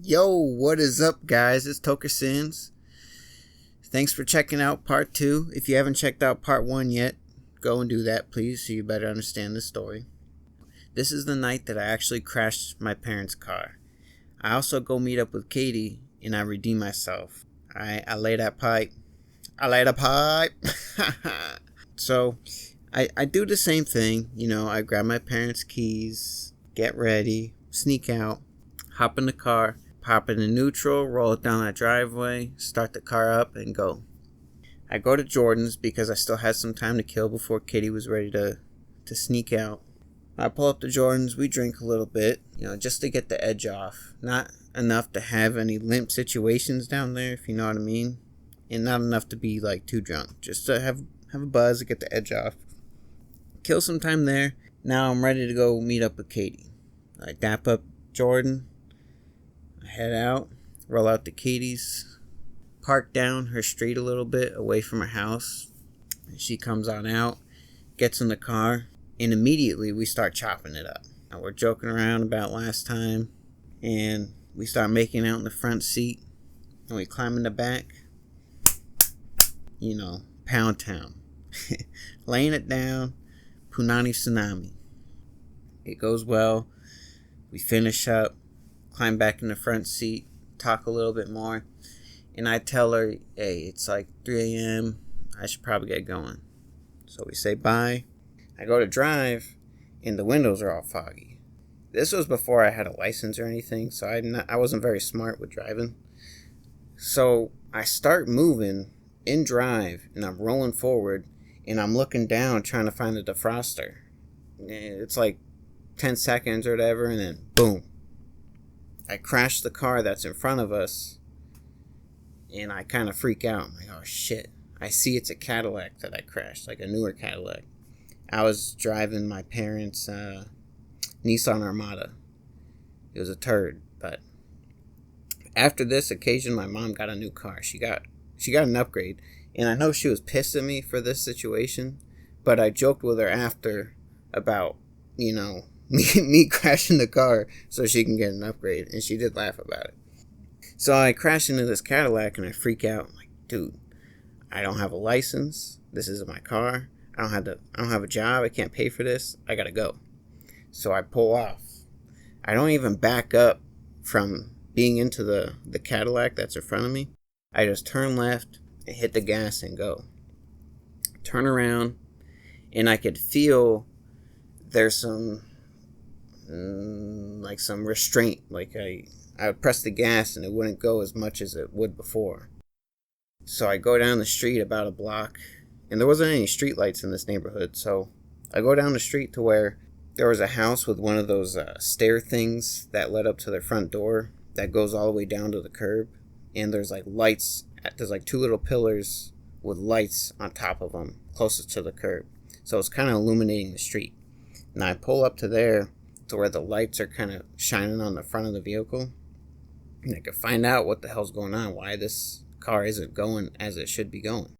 Yo, what is up, guys? It's Toker Sins. Thanks for checking out part 2. If you haven't checked out part 1 yet, go and do that, please, so you better understand the story. This is the night that I actually crashed my parents' car. I also go meet up with Katie, and I redeem myself. I lay that pipe. I lay the pipe. So, I do the same thing. I grab my parents' keys, get ready, sneak out, hop in the car, pop it in neutral, roll it down that driveway, start the car up, and go. I go to Jordan's because I still had some time to kill before Katie was ready to sneak out. I pull up to Jordan's, we drink a little bit, just to get the edge off. Not enough to have any limp situations down there, if you know what I mean. And not enough to be, too drunk. Just to have a buzz to get the edge off. Kill some time there. Now I'm ready to go meet up with Katie. I dap up Jordan. I head out. Roll out to Katie's. Park down her street a little bit away from her house. She comes on out. Gets in the car. And immediately we start chopping it up. Now we're joking around about last time. And we start making out in the front seat. And we climb in the back. Pound Town. Laying it down. Punani Tsunami. It goes well. We finish up. Climb back in the front seat. Talk a little bit more. And I tell her, hey, it's 3 a.m. I should probably get going. So we say bye. I go to drive, and the windows are all foggy. This was before I had a license or anything, so I wasn't very smart with driving. So I start moving in drive, and I'm rolling forward, and I'm looking down trying to find the defroster. It's 10 seconds or whatever, and then boom. I crash the car that's in front of us, and I kind of freak out. I'm like, oh shit. I see it's a Cadillac that I crashed, a newer Cadillac. I was driving my parents' Nissan Armada. It was a turd, but after this occasion, my mom got a new car. She got an upgrade, and I know she was pissed at me for this situation, but I joked with her after about, me crashing the car so she can get an upgrade, and she did laugh about it. So I crash into this Cadillac, and I freak out. I'm like, dude, I don't have a license. This isn't my car. I don't have a job. I can't pay for this. I gotta go. So I pull off. I don't even back up from being into the Cadillac that's in front of me. I just turn left and hit the gas and go. Turn around, and I could feel there's some some restraint. I would press the gas and it wouldn't go as much as it would before. So I go down the street about a block, and there wasn't any street lights in this neighborhood, so I go down the street to where there was a house with one of those stair things that led up to their front door that goes all the way down to the curb, and there's lights. There's 2 little pillars with lights on top of them closest to the curb, so it's kind of illuminating the street. And I pull up to there to where the lights are kind of shining on the front of the vehicle, and I can find out what the hell's going on, why this car isn't going as it should be going.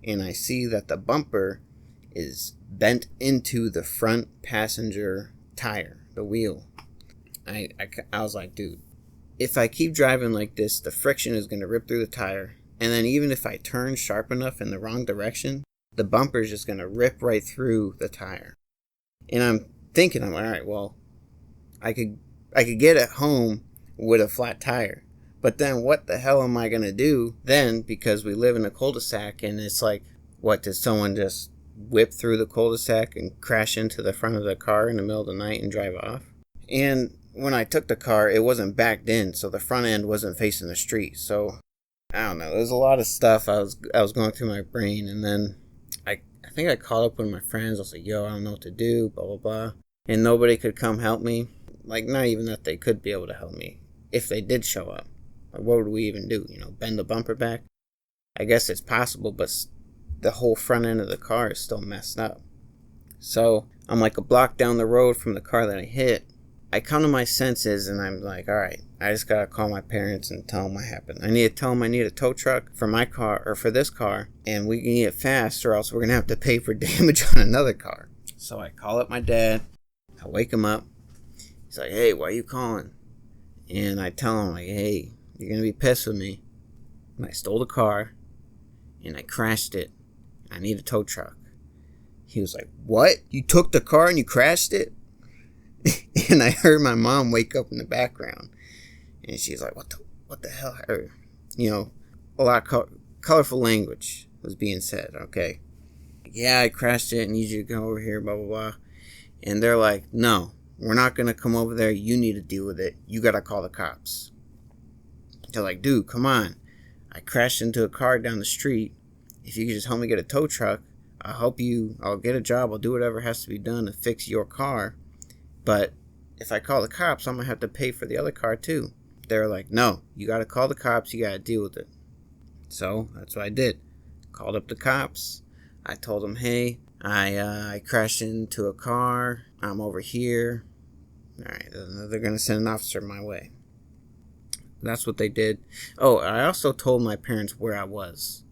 And I see that the bumper is bent into the front passenger tire, the wheel. I was like, dude, if I keep driving like this, the friction is going to rip through the tire. And then even if I turn sharp enough in the wrong direction, the bumper is just going to rip right through the tire. And I'm thinking, all right, well, I could get it home with a flat tire. But then what the hell am I going to do then? Because we live in a cul-de-sac, and it's did someone just whip through the cul-de-sac and crash into the front of the car in the middle of the night and drive off? And when I took the car, it wasn't backed in, so the front end wasn't facing the street. So, I don't know. There's a lot of stuff I was going through my brain, and then I think I called up with my friends. I was like, yo, I don't know what to do, blah, blah, blah. And nobody could come help me. Not even that they could be able to help me if they did show up. What would we even do? Bend the bumper back? I guess it's possible, but the whole front end of the car is still messed up. So I'm a block down the road from the car that I hit. I come to my senses, and I'm like, all right, I just gotta call my parents and tell them what happened. I need to tell them I need a tow truck for my car, or for this car, and we need it fast, or else we're gonna have to pay for damage on another car. So I call up my dad. I wake him up. He's like, hey, why are you calling? And I tell him, like, hey, you're going to be pissed with me. And I stole the car and I crashed it. I need a tow truck. He was like, what? You took the car and you crashed it? And I heard my mom wake up in the background. And she's like, what the hell? Or, you know, a lot of colorful language was being said, okay? Yeah, I crashed it. I need you to go over here, blah, blah, blah. And they're like, no, we're not going to come over there. You need to deal with it. You got to call the cops. They're like, dude, come on. I crashed into a car down the street. If you could just help me get a tow truck, I'll help you. I'll get a job. I'll do whatever has to be done to fix your car. But if I call the cops, I'm going to have to pay for the other car too. They're like, no, you got to call the cops. You got to deal with it. So that's what I did. Called up the cops. I told them, hey, I crashed into a car. I'm over here. All right, they're going to send an officer my way. That's what they did. Oh, I also told my parents where I was.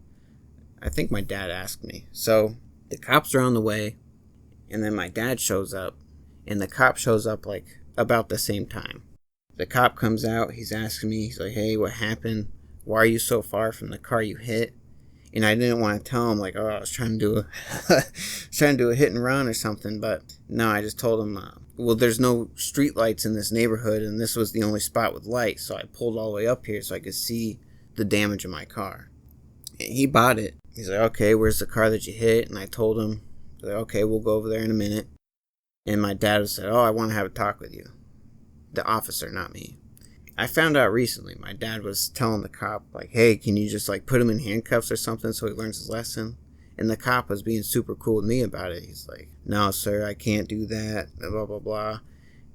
I think my dad asked me. So the cops are on the way, and then my dad shows up, and the cop shows up like about the same time. The cop comes out. He's asking me. He's like, hey, what happened? Why are you so far from the car you hit? And I didn't want to tell him, like, oh, I was trying to do a hit and run or something. But no, I just told him, well, there's no street lights in this neighborhood, and this was the only spot with light. So I pulled all the way up here so I could see the damage in my car. And he bought it. He's like, okay, where's the car that you hit? And I told him, like, okay, we'll go over there in a minute. And my dad said, oh, I want to have a talk with you. The officer, not me. I found out recently, my dad was telling the cop, like, hey, can you just, like, put him in handcuffs or something so he learns his lesson? And the cop was being super cool with me about it. He's like, no, sir, I can't do that, blah, blah, blah.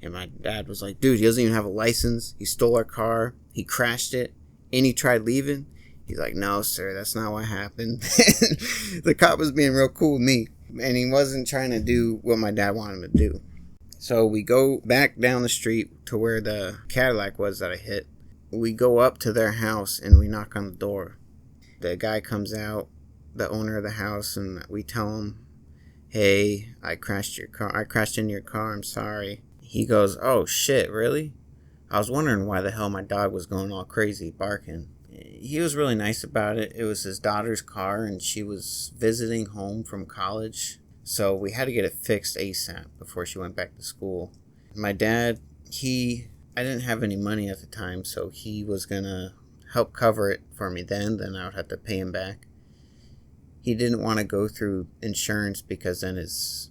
And my dad was like, dude, he doesn't even have a license. He stole our car. He crashed it. And he tried leaving. He's like, no, sir, that's not what happened. The cop was being real cool with me. And he wasn't trying to do what my dad wanted him to do. So we go back down the street to where the Cadillac was that I hit. We go up to their house and we knock on the door. The guy comes out, the owner of the house, and we tell him, hey, I crashed into your car, I'm sorry. He goes, oh shit, really? I was wondering why the hell my dog was going all crazy barking. He was really nice about it. It was his daughter's car and she was visiting home from college. So we had to get it fixed ASAP before she went back to school. My dad, I didn't have any money at the time, so he was going to help cover it for me then I would have to pay him back. He didn't want to go through insurance because then his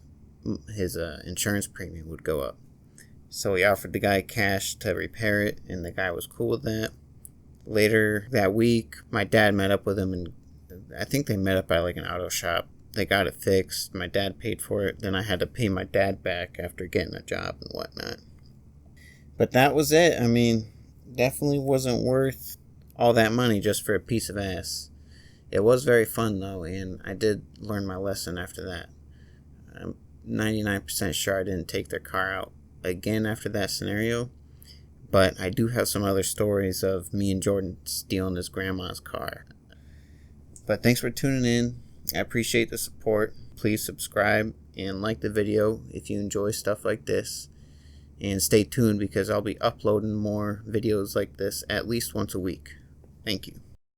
insurance premium would go up. So he offered the guy cash to repair it, and the guy was cool with that. Later that week, my dad met up with him, and I think they met up at like an auto shop. They got it fixed. My dad paid for it. Then I had to pay my dad back after getting a job and whatnot. But that was it. I mean, definitely wasn't worth all that money just for a piece of ass. It was very fun, though, and I did learn my lesson after that. I'm 99% sure I didn't take their car out again after that scenario. But I do have some other stories of me and Jordan stealing his grandma's car. But thanks for tuning in. I appreciate the support. Please subscribe and like the video if you enjoy stuff like this. And stay tuned because I'll be uploading more videos like this at least once a week. Thank you.